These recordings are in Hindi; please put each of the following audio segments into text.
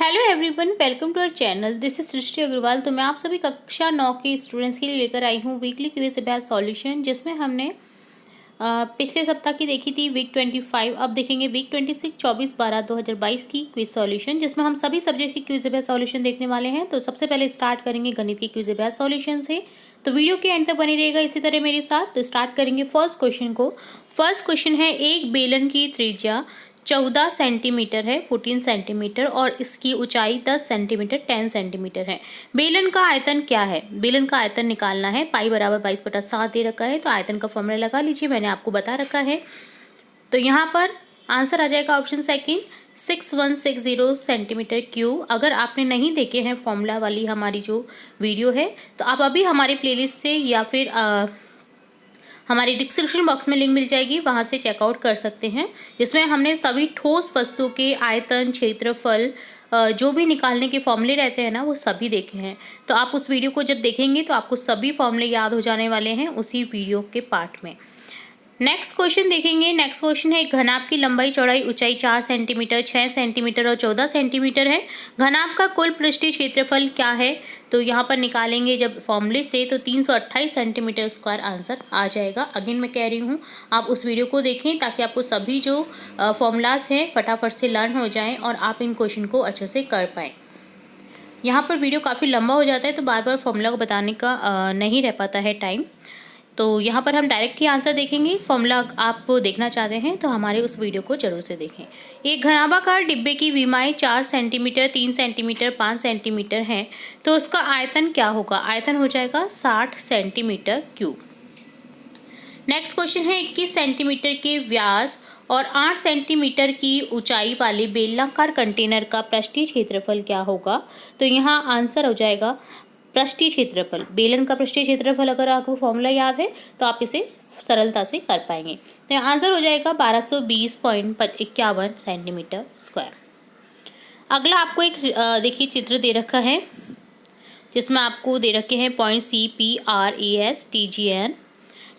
Hello everyone, welcome to our channel. This is Srishti Agarwal. तो मैं आप सभी कक्षा 9 के स्टूडेंट्स के लिए लेकर आई हूँ वीकली क्विज अभ्यास सॉल्यूशन, जिसमें हमने पिछले सप्ताह की देखी थी वीक 25। अब देखेंगे वीक 26 24/12/2022 की क्विज सॉल्यूशन, जिसमें हम सभी सब्जेक्ट की क्विज अभ्यास सॉल्यूशन देखने वाले हैं। तो सबसे पहले स्टार्ट करेंगे गणित की क्विज अभ्यास सॉल्यूशन से। तो वीडियो के एंड तक बनी रहेगा इसी तरह मेरे साथ। तो स्टार्ट करेंगे फर्स्ट क्वेश्चन को। फर्स्ट क्वेश्चन है, एक बेलन की त्रिज्या 14 सेंटीमीटर है, 14 सेंटीमीटर, और इसकी ऊंचाई 10 सेंटीमीटर, 10 सेंटीमीटर है। बेलन का आयतन क्या है? बेलन का आयतन निकालना है। पाई बराबर 22/7 दे रखा है, तो आयतन का फॉर्मूला लगा लीजिए, मैंने आपको बता रखा है। तो यहाँ पर आंसर आ जाएगा ऑप्शन सेकंड, 6160 सेंटीमीटर क्यूब। अगर आपने नहीं देखे हैं फॉर्मूला वाली हमारी जो वीडियो है, तो आप अभी हमारे प्लेलिस्ट से या फिर हमारी डिस्क्रिप्शन बॉक्स में लिंक मिल जाएगी, वहाँ से चेकआउट कर सकते हैं, जिसमें हमने सभी ठोस वस्तु के आयतन, क्षेत्रफल, जो भी निकालने के फॉर्मूले रहते हैं ना, वो सभी देखे हैं। तो आप उस वीडियो को जब देखेंगे तो आपको सभी फॉर्मूले याद हो जाने वाले हैं उसी वीडियो के पार्ट में। नेक्स्ट क्वेश्चन देखेंगे। नेक्स्ट क्वेश्चन है, घनाभ की लंबाई, चौड़ाई, ऊंचाई 4 सेंटीमीटर, 6 सेंटीमीटर और 14 सेंटीमीटर है। घनाभ का कुल पृष्ठीय क्षेत्रफल क्या है? तो यहाँ पर निकालेंगे जब फॉर्मूले से, तो 328 सेंटीमीटर स्क्वायर आंसर आ जाएगा। अगेन मैं कह रही हूँ, आप उस वीडियो को देखें ताकि आपको सभी जो फॉर्मूलाज हैं फटाफट से लर्न हो जाएं और आप इन क्वेश्चन को अच्छे से कर पाएँ। यहाँ पर वीडियो काफ़ी लंबा हो जाता है, तो बार बार फॉर्मूला को बताने का नहीं रह पाता है टाइम। तो यहाँ पर हम डायरेक्ट ही आंसर देखेंगे। फॉर्मूला आप देखना चाहते हैं तो हमारे उस वीडियो को जरूर से देखें। एक घनाभाकार डिब्बे की विमाएँ 4 सेंटीमीटर, 3 सेंटीमीटर, 5 सेंटीमीटर हैं, तो उसका आयतन क्या होगा? आयतन हो जाएगा 60 सेंटीमीटर क्यूब। नेक्स्ट क्वेश्चन है, 21 सेंटीमीटर के व्यास और 8 सेंटीमीटर की ऊंचाई वाले बेलनाकार कंटेनर का पृष्ठीय क्षेत्रफल क्या होगा? तो यहाँ आंसर हो जाएगा पृष्ठीय क्षेत्रफल। बेलन का पृष्ठीय क्षेत्रफल अगर आपको फॉर्मूला याद है तो आप इसे सरलता से कर पाएंगे। तो आंसर हो जाएगा 1220.51 सेंटीमीटर स्क्वायर। अगला आपको एक देखिए चित्र दे रखा है, जिसमें आपको दे रखे हैं पॉइंट CPRAS TGN।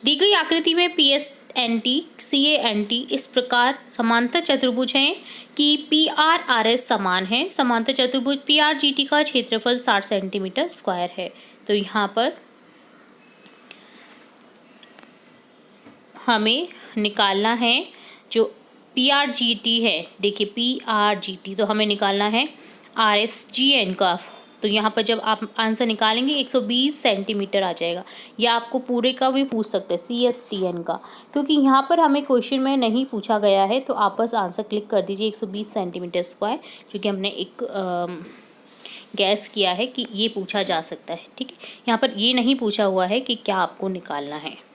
दी गई आकृति में PSNT CANT इस प्रकार समांतर चतुर्भुज हैं कि PRRS समान है। समांतर चतुर्भुज PRGT का क्षेत्रफल 60 सेंटीमीटर स्क्वायर है। तो यहाँ पर हमें निकालना है जो PRGT है। देखिए PRGT, तो हमें निकालना है RSGN का। तो यहाँ पर जब आप आंसर निकालेंगे 120 सेंटीमीटर आ जाएगा, या आपको पूरे का भी पूछ सकते हैं CSTN का, क्योंकि यहाँ पर हमें क्वेश्चन में नहीं पूछा गया है। तो आप बस आंसर क्लिक कर दीजिए 120 सेंटीमीटर स्क्वायर, क्योंकि हमने एक गैस किया है कि ये पूछा जा सकता है। ठीक है, यहाँ पर ये नहीं पूछा हुआ है कि क्या आपको निकालना है।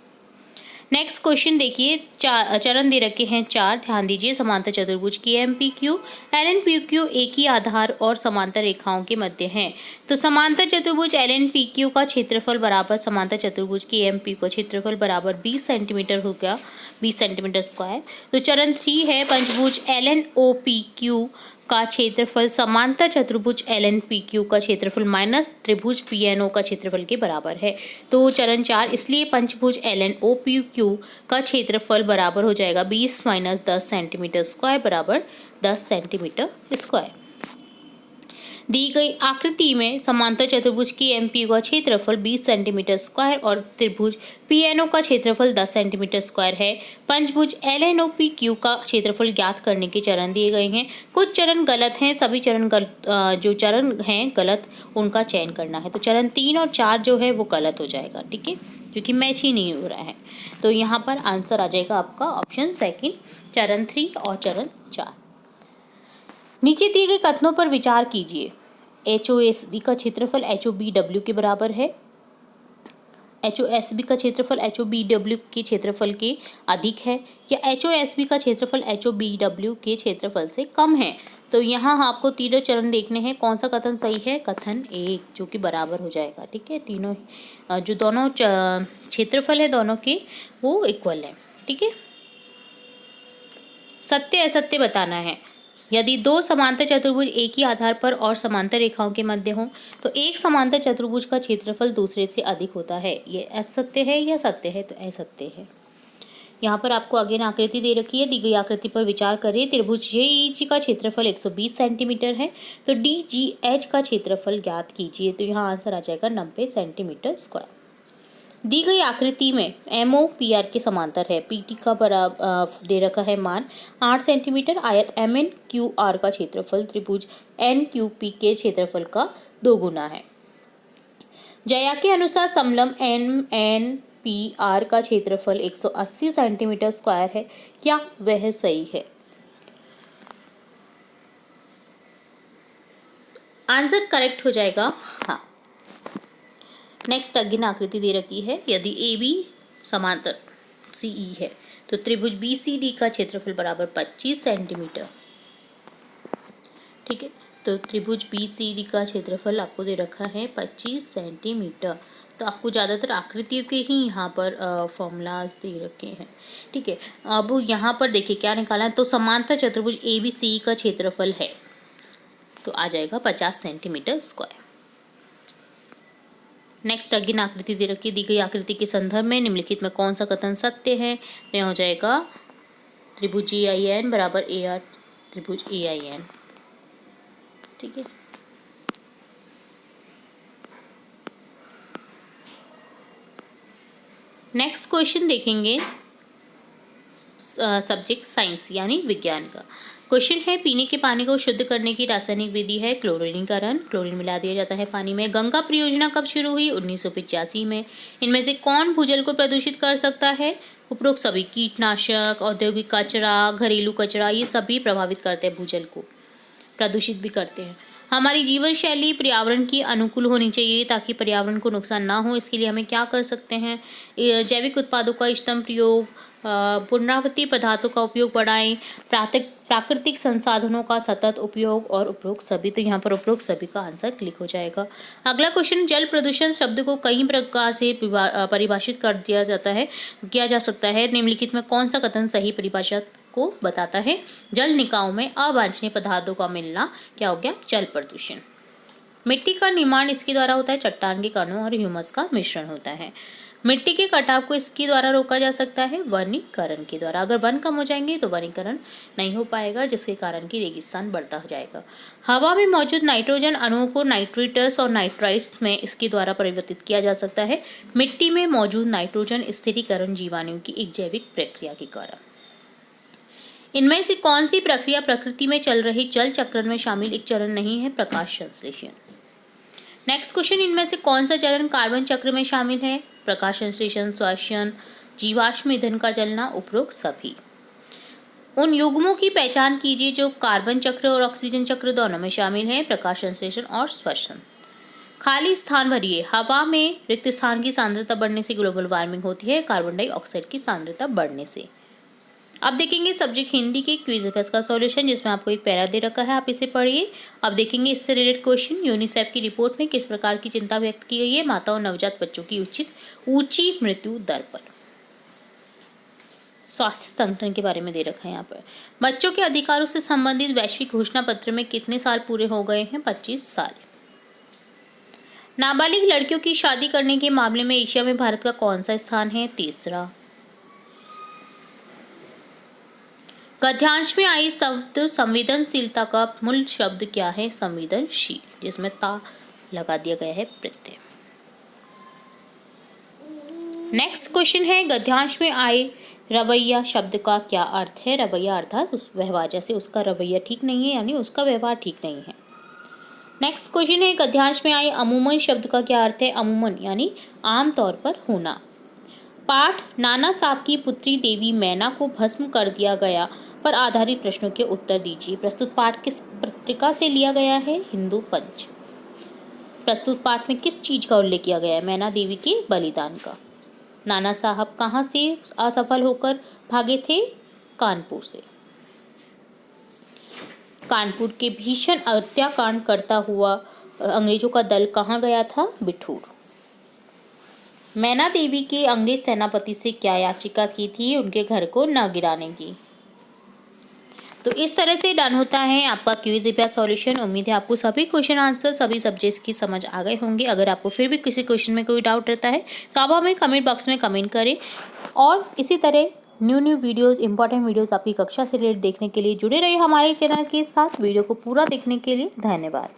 नेक्स्ट क्वेश्चन देखिए, चरण दे रखे हैं 4, ध्यान दीजिए। समांतर चतुर्भुज KMPQ LNPQ एक ही आधार और समांतर रेखाओं के मध्य हैं। तो समांतर चतुर्भुज LNPQ का क्षेत्रफल बराबर समांतर चतुर्भुज KMPQ का क्षेत्रफल बराबर 20 सेंटीमीटर हो गया, 20 सेंटीमीटर स्क्वायर। तो चरण 3 है, पंचभुज LNOPQ का क्षेत्रफल समांतर चतुर्भुज LNPQ का क्षेत्रफल माइनस त्रिभुज PNO का क्षेत्रफल के बराबर है। तो चरण 4, इसलिए पंचभुज LNOPQ का क्षेत्रफल बराबर हो जाएगा 20 माइनस 10 सेंटीमीटर स्क्वायर बराबर 10 सेंटीमीटर स्क्वायर। दी गई आकृति में समांतर चतुर्भुज KMPQ का क्षेत्रफल 20 सेंटीमीटर स्क्वायर और त्रिभुज PNO का क्षेत्रफल 10 सेंटीमीटर स्क्वायर है। पंचभुज LNOPQ का क्षेत्रफल ज्ञात करने के चरण दिए गए हैं। कुछ चरण गलत हैं, सभी चरण जो चरण हैं गलत, उनका चयन करना है। तो चरण 3 और 4 जो है वो गलत हो जाएगा, ठीक है, क्योंकि मैच ही नहीं हो रहा है। तो यहाँ पर आंसर आ जाएगा आपका ऑप्शन सेकेंड, चरण 3 और चरण 4। नीचे दिए गए कथनों पर विचार कीजिए। HOSB का क्षेत्रफल HOBW के बराबर है। HOSB का क्षेत्रफल HOBW के क्षेत्रफल के अधिक है, या HOSB का क्षेत्रफल HOBW के क्षेत्रफल से कम है। तो यहाँ आपको तीनों चरण देखने हैं, कौन सा कथन सही है? कथन 1, जो कि बराबर हो जाएगा। ठीक है, तीनों जो दोनों क्षेत्रफल है दोनों के वो इक्वल है। ठीक है, सत्य असत्य बताना है। यदि दो समांतर चतुर्भुज एक ही आधार पर और समांतर रेखाओं के मध्य हों, तो एक समांतर चतुर्भुज का क्षेत्रफल दूसरे से अधिक होता है। ये असत्य है या सत्य है? तो असत्य है। यहाँ पर आपको अगेन आकृति दे रखी है। दी गई आकृति पर विचार करें। त्रिभुज JEG का क्षेत्रफल 120 सेंटीमीटर है, तो DGH का क्षेत्रफल ज्ञात कीजिए। तो यहाँ आंसर आ जाएगा 90 सेंटीमीटर स्क्वायर। दी गई आकृति में MOPR के समांतर है। PT का बराबर दे रखा है मान 8 सेंटीमीटर। आयत MNQR का क्षेत्रफल त्रिभुज NQP के क्षेत्रफल का 2 गुना है। जया के अनुसार समलंब NNPR का क्षेत्रफल 180 सेंटीमीटर स्क्वायर है। क्या वह सही है? आंसर करेक्ट हो जाएगा हाँ। नेक्स्ट अगेन आकृति दे रखी है। यदि AB समांतर CE है तो त्रिभुज BCD का क्षेत्रफल बराबर 25 सेंटीमीटर। ठीक है, तो त्रिभुज BCD का क्षेत्रफल आपको दे रखा है 25 सेंटीमीटर। तो आपको ज़्यादातर आकृतियों के ही यहाँ पर फॉर्मूलाज दे रखे हैं। ठीक है, अब यहाँ पर देखिए क्या निकाला है। तो समांतर चतुर्भुज ABC का क्षेत्रफल है, तो आ जाएगा 50 सेंटीमीटर स्क्वायर। नेक्स्ट अगेन आकृति दे रखी है। दी गई आकृति के संदर्भ में निम्नलिखित में कौन सा कथन सत्य है? तो हो जाएगा त्रिभुज AIN बराबर AR त्रिभुज AIN। ठीक है, नेक्स्ट क्वेश्चन देखेंगे सब्जेक्ट साइंस यानी विज्ञान का। क्वेश्चन है पीने के पानी को शुद्ध करने की रासायनिक विधि है क्लोरीनीकरण। क्लोरीन मिला दिया जाता है पानी में। गंगा परियोजना कब शुरू हुई? 1985 में। इनमें से कौन भूजल को प्रदूषित कर सकता है? उपरोक्त सभी कीटनाशक, औद्योगिक कचरा, घरेलू कचरा, ये सभी प्रभावित करते हैं, भूजल को प्रदूषित भी करते हैं। हमारी जीवन शैली पर्यावरण की अनुकूल होनी चाहिए ताकि पर्यावरण को नुकसान ना हो। इसके लिए हमें क्या कर सकते हैं? जैविक उत्पादों का इष्टतम प्रयोग, पुनरावृत्ति पदार्थों का उपयोग बढ़ाएं, प्राकृतिक संसाधनों का सतत उपयोग और उपरोक्त सभी। तो यहाँ पर उपरोक्त सभी का आंसर क्लिक हो जाएगा। अगला क्वेश्चन, जल प्रदूषण शब्द को कई प्रकार से परिभाषित कर दिया जाता है, किया जा सकता है। निम्नलिखित में कौन सा कथन सही परिभाषा को बताता है? जल निकायों में अवांछनीय पदार्थों का मिलना क्या हो गया? जल प्रदूषण। मिट्टी का निर्माण इसके द्वारा होता है, चट्टान के कणों और ह्यूमस का मिश्रण होता है। मिट्टी के कटाव को इसके द्वारा रोका जा सकता है, वनीकरण के द्वारा। अगर वन कम हो जाएंगे तो वनीकरण नहीं हो पाएगा, जिसके कारण की रेगिस्तान बढ़ता हो जाएगा। हवा में मौजूद नाइट्रोजन अणुओं को नाइट्रेट्स और नाइट्राइट्स में इसके द्वारा परिवर्तित किया जा सकता है। मिट्टी में मौजूद नाइट्रोजन स्थिरीकरण जीवाणुओं की एक जैविक प्रक्रिया के कारण। इनमें से कौन सी प्रक्रिया प्रकृति में चल रहे जल चक्रण में शामिल एक चरण नहीं है? प्रकाश संश्लेषण। नेक्स्ट क्वेश्चन, इनमें से कौन सा चरण कार्बन चक्र में शामिल है? प्रकाश संश्लेषण, श्वसन, जीवाश्म ईंधन का जलना, उपरोक्त सभी। उन युग्मों की पहचान कीजिए जो कार्बन चक्र और ऑक्सीजन चक्र दोनों में शामिल हैं, प्रकाश संश्लेषण और श्वसन। खाली स्थान भरिए। हवा में रिक्त स्थान की सांद्रता बढ़ने से ग्लोबल वार्मिंग होती है, कार्बन डाइऑक्साइड की सांद्रता बढ़ने से। अब देखेंगे सब्जेक्ट हिंदी के क्विज पेज का सॉल्यूशन, जिसमें आपको एक पैरा दे रखा है, आप इसे पढ़िए। अब देखेंगे इससे रिलेटेड क्वेश्चन। यूनिसेफ की रिपोर्ट में किस प्रकार की चिंता व्यक्त की गई है? माता और नवजात बच्चों की ऊंची मृत्यु दर पर। स्वास्थ्य संगठन के बारे में दे रखा है यहाँ पर। बच्चों के अधिकारों से संबंधित वैश्विक घोषणा पत्र में कितने साल पूरे हो गए हैं? 25 साल। नाबालिग लड़कियों की शादी करने के मामले में एशिया में भारत का कौन सा स्थान है? तीसरा। गद्यांश में आई शब्द संवेदनशीलता का मूल शब्द क्या है? संवेदनशील, जिसमें ता लगा दिया गया है प्रत्यय। नेक्स्ट क्वेश्चन है, गद्यांश में आए रवैया शब्द का क्या अर्थ है? रवैया अर्थात उस व्यवहार, जैसे उसका रवैया ठीक नहीं है यानी उसका व्यवहार ठीक नहीं है। नेक्स्ट क्वेश्चन है, गद्यांश में आए अमूमन शब्द का क्या अर्थ है? अमूमन यानी आमतौर पर होना। पाठ नाना साहब की पुत्री देवी मैना को भस्म कर दिया गया पर आधारित प्रश्नों के उत्तर दीजिए। प्रस्तुत पाठ किस पत्रिका से लिया गया है? हिंदू पंच। प्रस्तुत पाठ में किस चीज का उल्लेख किया गया है? मैना देवी के बलिदान का। नाना साहब कहाँ से असफल होकर भागे थे? कानपुर से। कानपुर के भीषण हत्याकांड करता हुआ अंग्रेजों का दल कहाँ गया था? बिठूर। मैना देवी के अंग्रेज सेनापति से क्या याचिका की थी? उनके घर को न गिराने की। तो इस तरह से डन होता है आपका क्विज पेपर सॉल्यूशन। उम्मीद है आपको सभी क्वेश्चन आंसर सभी सब्जेक्ट्स की समझ आ गए होंगे। अगर आपको फिर भी किसी क्वेश्चन में कोई डाउट रहता है तो आप हमें कमेंट बॉक्स में कमेंट करें, और इसी तरह न्यू वीडियोस, इंपॉर्टेंट वीडियोस आपकी कक्षा से रिलेटेड देखने के लिए जुड़े रहिए हमारे चैनल के साथ। वीडियो को पूरा देखने के लिए धन्यवाद।